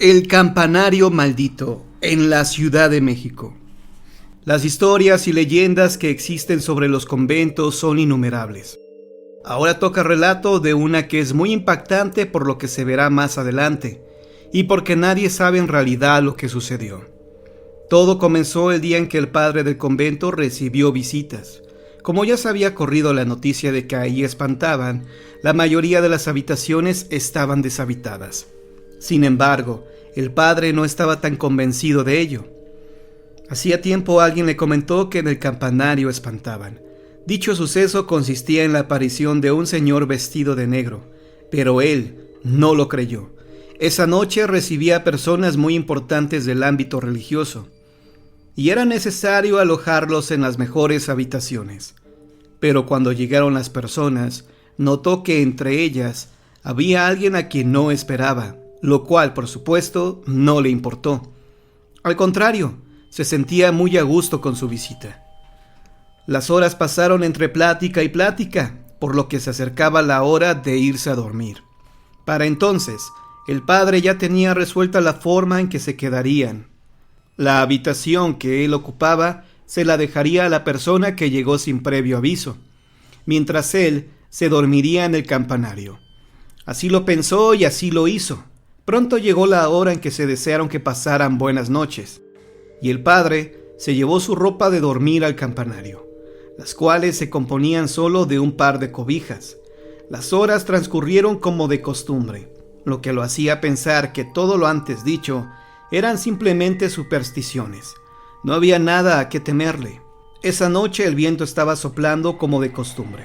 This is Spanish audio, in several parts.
El campanario maldito en la Ciudad de México. Las historias y leyendas que existen sobre los conventos son innumerables. Ahora toca relato de una que es muy impactante por lo que se verá más adelante, y porque nadie sabe en realidad lo que sucedió. Todo comenzó el día en que el padre del convento recibió visitas. Como ya se había corrido la noticia de que ahí espantaban, la mayoría de las habitaciones estaban deshabitadas. Sin embargo, el padre no estaba tan convencido de ello. Hacía tiempo alguien le comentó que en el campanario espantaban. Dicho suceso consistía en la aparición de un señor vestido de negro, pero él no lo creyó. Esa noche recibía a personas muy importantes del ámbito religioso, y era necesario alojarlos en las mejores habitaciones. Pero cuando llegaron las personas, notó que entre ellas había alguien a quien no esperaba, lo cual, por supuesto, no le importó. Al contrario, se sentía muy a gusto con su visita. Las horas pasaron entre plática y plática, por lo que se acercaba la hora de irse a dormir. Para entonces, el padre ya tenía resuelta la forma en que se quedarían. La habitación que él ocupaba se la dejaría a la persona que llegó sin previo aviso, mientras él se dormiría en el campanario. Así lo pensó y así lo hizo. Pronto llegó la hora en que se desearon que pasaran buenas noches, y el padre se llevó su ropa de dormir al campanario, las cuales se componían solo de un par de cobijas. Las horas transcurrieron como de costumbre, lo que lo hacía pensar que todo lo antes dicho eran simplemente supersticiones. No había nada a qué temerle. Esa noche el viento estaba soplando como de costumbre,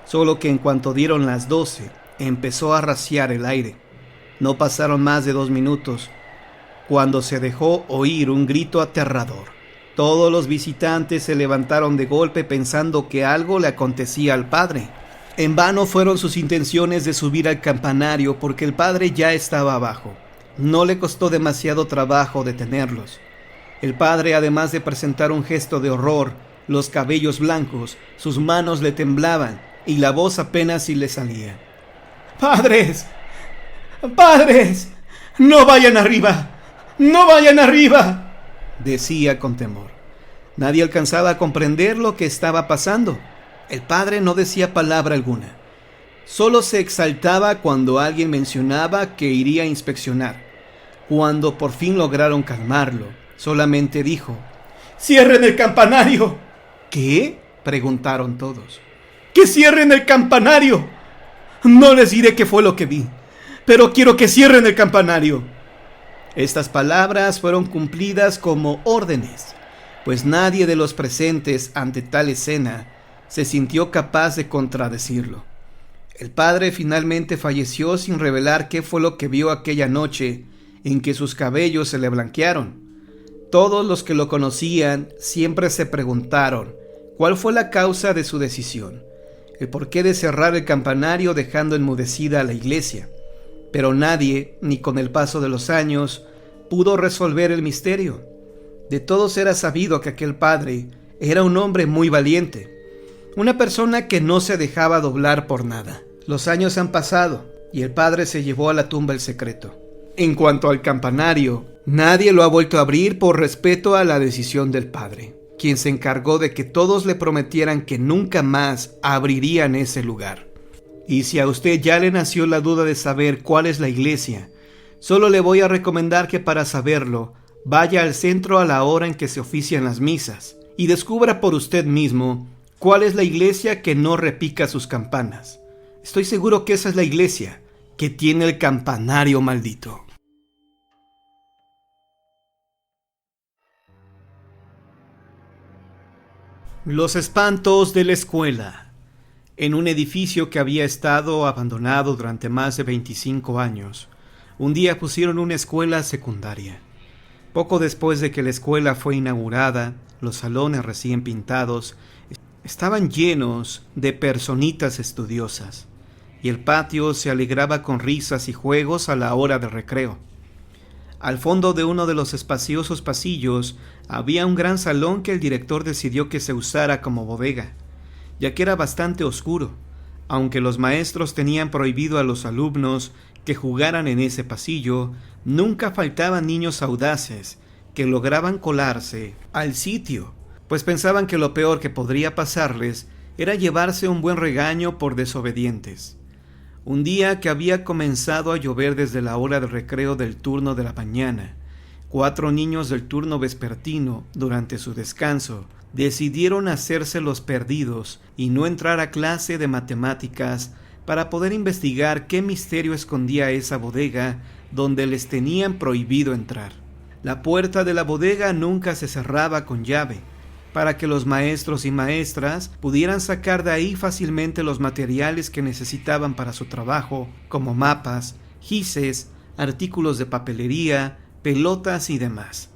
solo que en cuanto dieron las 12, empezó a rociar el aire. No pasaron más de 2 minutos cuando se dejó oír un grito aterrador. Todos los visitantes se levantaron de golpe pensando que algo le acontecía al padre. En vano fueron sus intenciones de subir al campanario porque el padre ya estaba abajo. No le costó demasiado trabajo detenerlos. El padre, además de presentar un gesto de horror, los cabellos blancos, sus manos le temblaban y la voz apenas si le salía. ¡Padres! ¡Padres! ¡No vayan arriba! ¡No vayan arriba!, decía con temor. Nadie alcanzaba a comprender lo que estaba pasando. El padre no decía palabra alguna. Solo se exaltaba cuando alguien mencionaba que iría a inspeccionar. Cuando por fin lograron calmarlo, solamente dijo: ¡Cierren el campanario! ¿Qué?, preguntaron todos. ¡Que cierren el campanario! No les diré qué fue lo que vi, pero quiero que cierren el campanario. Estas palabras fueron cumplidas como órdenes, pues nadie de los presentes ante tal escena se sintió capaz de contradecirlo. El padre finalmente falleció sin revelar qué fue lo que vio aquella noche en que sus cabellos se le blanquearon. Todos los que lo conocían siempre se preguntaron cuál fue la causa de su decisión, el porqué de cerrar el campanario dejando enmudecida a la iglesia. Pero nadie, ni con el paso de los años, pudo resolver el misterio. De todos era sabido que aquel padre era un hombre muy valiente, una persona que no se dejaba doblar por nada. Los años han pasado y el padre se llevó a la tumba el secreto. En cuanto al campanario, nadie lo ha vuelto a abrir por respeto a la decisión del padre, quien se encargó de que todos le prometieran que nunca más abrirían ese lugar. Y si a usted ya le nació la duda de saber cuál es la iglesia, solo le voy a recomendar que para saberlo, vaya al centro a la hora en que se ofician las misas y descubra por usted mismo cuál es la iglesia que no repica sus campanas. Estoy seguro que esa es la iglesia que tiene el campanario maldito. Los espantos de la escuela. En un edificio que había estado abandonado durante más de 25 años, un día pusieron una escuela secundaria. Poco después de que la escuela fue inaugurada, los salones recién pintados estaban llenos de personitas estudiosas, y el patio se alegraba con risas y juegos a la hora de recreo. Al fondo de uno de los espaciosos pasillos había un gran salón que el director decidió que se usara como bodega, ya que era bastante oscuro, Aunque los maestros tenían prohibido a los alumnos que jugaran en ese pasillo, nunca faltaban niños audaces que lograban colarse al sitio, pues pensaban que lo peor que podría pasarles era llevarse un buen regaño por desobedientes. Un día que había comenzado a llover desde la hora de recreo del turno de la mañana, 4 niños del turno vespertino, durante su descanso, decidieron hacerse los perdidos y no entrar a clase de matemáticas para poder investigar qué misterio escondía esa bodega donde les tenían prohibido entrar. La puerta de la bodega nunca se cerraba con llave, para que los maestros y maestras pudieran sacar de ahí fácilmente los materiales que necesitaban para su trabajo, como mapas, gises, artículos de papelería, pelotas y demás.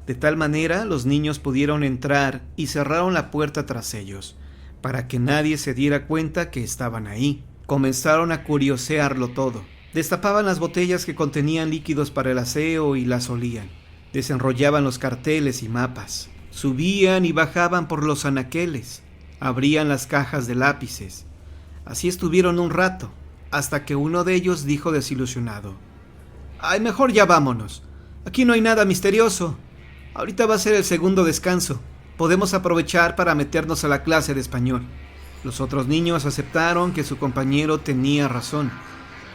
De tal manera, los niños pudieron entrar y cerraron la puerta tras ellos, para que nadie se diera cuenta que estaban ahí. Comenzaron a curiosearlo todo. Destapaban las botellas que contenían líquidos para el aseo y las olían. Desenrollaban los carteles y mapas. Subían y bajaban por los anaqueles. Abrían las cajas de lápices. Así estuvieron un rato, hasta que uno de ellos dijo desilusionado: «Ay, mejor ya vámonos. Aquí no hay nada misterioso. Ahorita va a ser el segundo descanso. Podemos aprovechar para meternos a la clase de español». Los otros niños aceptaron que su compañero tenía razón,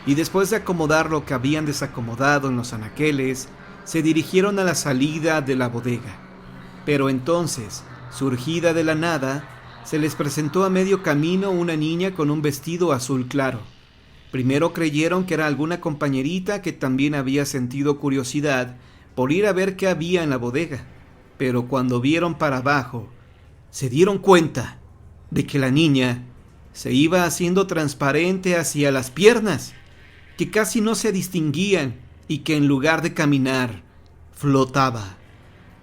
y después de acomodar lo que habían desacomodado en los anaqueles, se dirigieron a la salida de la bodega. Pero entonces, surgida de la nada, se les presentó a medio camino una niña con un vestido azul claro. Primero creyeron que era alguna compañerita que también había sentido curiosidad por ir a ver qué había en la bodega, pero cuando vieron para abajo, se dieron cuenta de que la niña se iba haciendo transparente hacia las piernas, que casi no se distinguían y que en lugar de caminar, flotaba.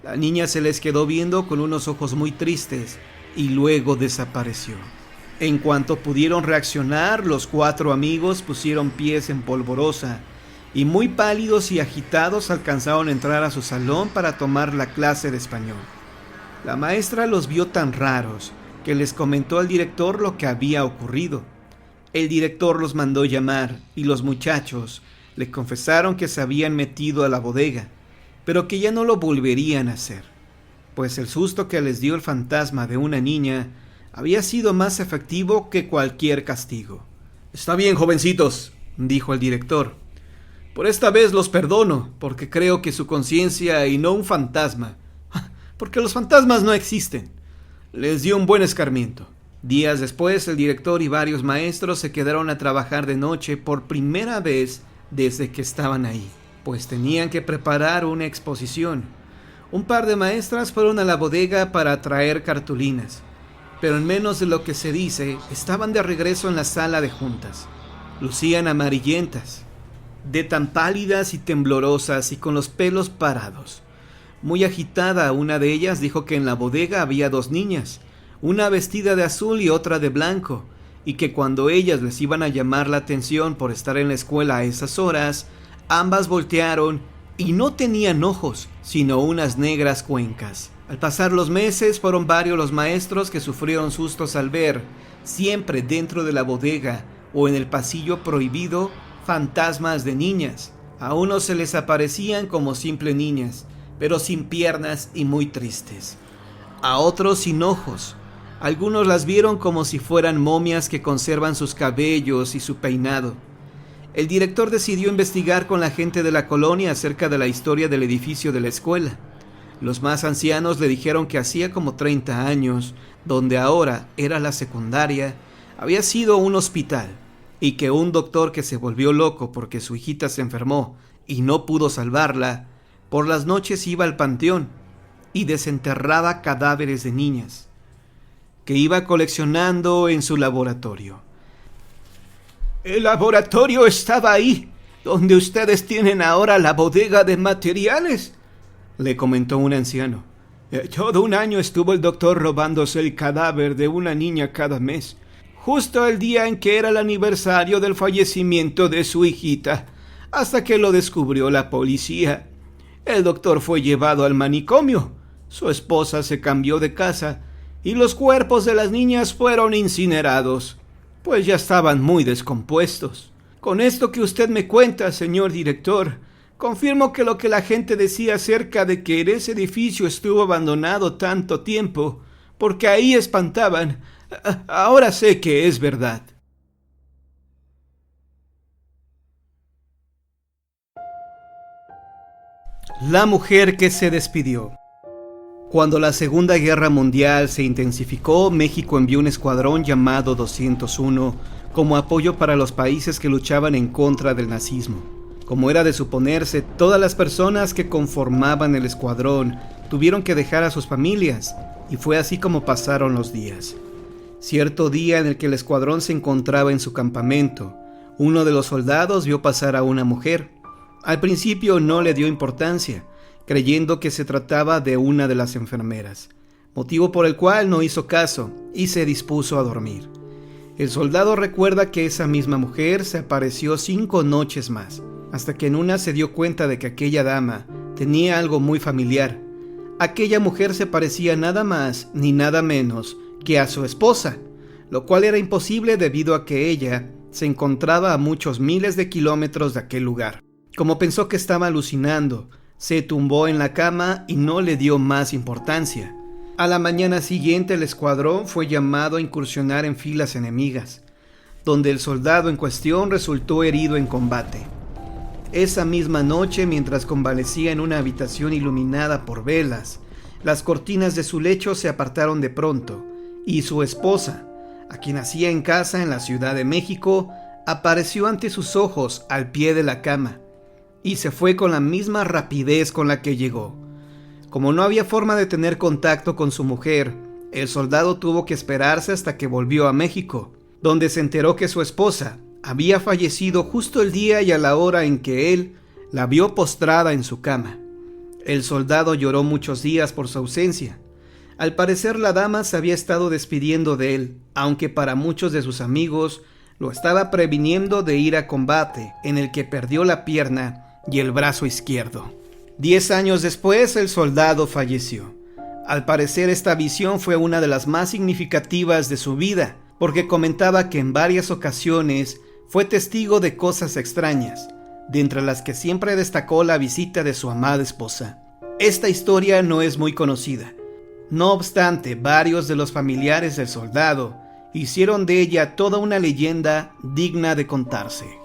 La niña se les quedó viendo con unos ojos muy tristes y luego desapareció. En cuanto pudieron reaccionar, los 4 amigos pusieron pies en polvorosa y muy pálidos y agitados alcanzaron a entrar a su salón para tomar la clase de español. La maestra los vio tan raros que les comentó al director lo que había ocurrido. El director los mandó llamar y los muchachos le confesaron que se habían metido a la bodega, pero que ya no lo volverían a hacer, pues el susto que les dio el fantasma de una niña había sido más efectivo que cualquier castigo. «Está bien, jovencitos», dijo el director. «Por esta vez los perdono, porque creo que su conciencia y no un fantasma, porque los fantasmas no existen, les dio un buen escarmiento». Días después, el director y varios maestros se quedaron a trabajar de noche por primera vez desde que estaban ahí, pues tenían que preparar una exposición. Un par de maestras fueron a la bodega para traer cartulinas, pero en menos de lo que se dice, estaban de regreso en la sala de juntas. Lucían amarillentas, de tan pálidas y temblorosas y con los pelos parados. Muy agitada, una de ellas dijo que en la bodega había 2 niñas, una vestida de azul y otra de blanco, y que cuando ellas les iban a llamar la atención por estar en la escuela a esas horas, ambas voltearon y no tenían ojos, sino unas negras cuencas. Al pasar los meses, fueron varios los maestros que sufrieron sustos al ver, siempre dentro de la bodega o en el pasillo prohibido, fantasmas de niñas. A unos se les aparecían como simples niñas, pero sin piernas y muy tristes. A otros sin ojos. Algunos las vieron como si fueran momias que conservan sus cabellos y su peinado. El director decidió investigar con la gente de la colonia acerca de la historia del edificio de la escuela. Los más ancianos le dijeron que hacía como 30 años, donde ahora era la secundaria, había sido un hospital, y que un doctor que se volvió loco porque su hijita se enfermó y no pudo salvarla, por las noches iba al panteón y desenterraba cadáveres de niñas, que iba coleccionando en su laboratorio. «El laboratorio estaba ahí, donde ustedes tienen ahora la bodega de materiales», le comentó un anciano. «Todo un año estuvo el doctor robándose el cadáver de una niña cada mes, justo el día en que era el aniversario del fallecimiento de su hijita, hasta que lo descubrió la policía. El doctor fue llevado al manicomio, su esposa se cambió de casa y los cuerpos de las niñas fueron incinerados. pues ya estaban muy descompuestos. Con esto que usted me cuenta, señor director, confirmo que lo que la gente decía acerca de que ese edificio estuvo abandonado tanto tiempo, porque ahí espantaban, ahora sé que es verdad. La mujer que se despidió. Cuando la Segunda Guerra Mundial se intensificó, México envió un escuadrón llamado 201 como apoyo para los países que luchaban en contra del nazismo. Como era de suponerse, todas las personas que conformaban el escuadrón tuvieron que dejar a sus familias, y fue así como pasaron los días. Cierto día en el que el escuadrón se encontraba en su campamento, uno de los soldados vio pasar a una mujer. Al principio no le dio importancia, creyendo que se trataba de una de las enfermeras, motivo por el cual no hizo caso y se dispuso a dormir. El soldado recuerda que esa misma mujer se apareció 5 noches más, hasta que en una se dio cuenta de que aquella dama tenía algo muy familiar. Aquella mujer se parecía nada más ni nada menos que a su esposa, lo cual era imposible debido a que ella se encontraba a muchos miles de kilómetros de aquel lugar. Como pensó que estaba alucinando, se tumbó en la cama y no le dio más importancia. A la mañana siguiente el escuadrón fue llamado a incursionar en filas enemigas, donde el soldado en cuestión resultó herido en combate. Esa misma noche, mientras convalecía en una habitación iluminada por velas, las cortinas de su lecho se apartaron de pronto, y su esposa, a quien hacía en casa en la Ciudad de México, apareció ante sus ojos al pie de la cama, y se fue con la misma rapidez con la que llegó. Como no había forma de tener contacto con su mujer, el soldado tuvo que esperarse hasta que volvió a México, donde se enteró que su esposa había fallecido justo el día y a la hora en que él la vio postrada en su cama. El soldado lloró muchos días por su ausencia. Al parecer la dama se había estado despidiendo de él, aunque para muchos de sus amigos lo estaba previniendo de ir a combate, en el que perdió la pierna y el brazo izquierdo. 10 años después, el soldado falleció. Al parecer, esta visión fue una de las más significativas de su vida, porque comentaba que en varias ocasiones fue testigo de cosas extrañas, de entre las que siempre destacó la visita de su amada esposa. Esta historia no es muy conocida. No obstante, varios de los familiares del soldado hicieron de ella toda una leyenda digna de contarse.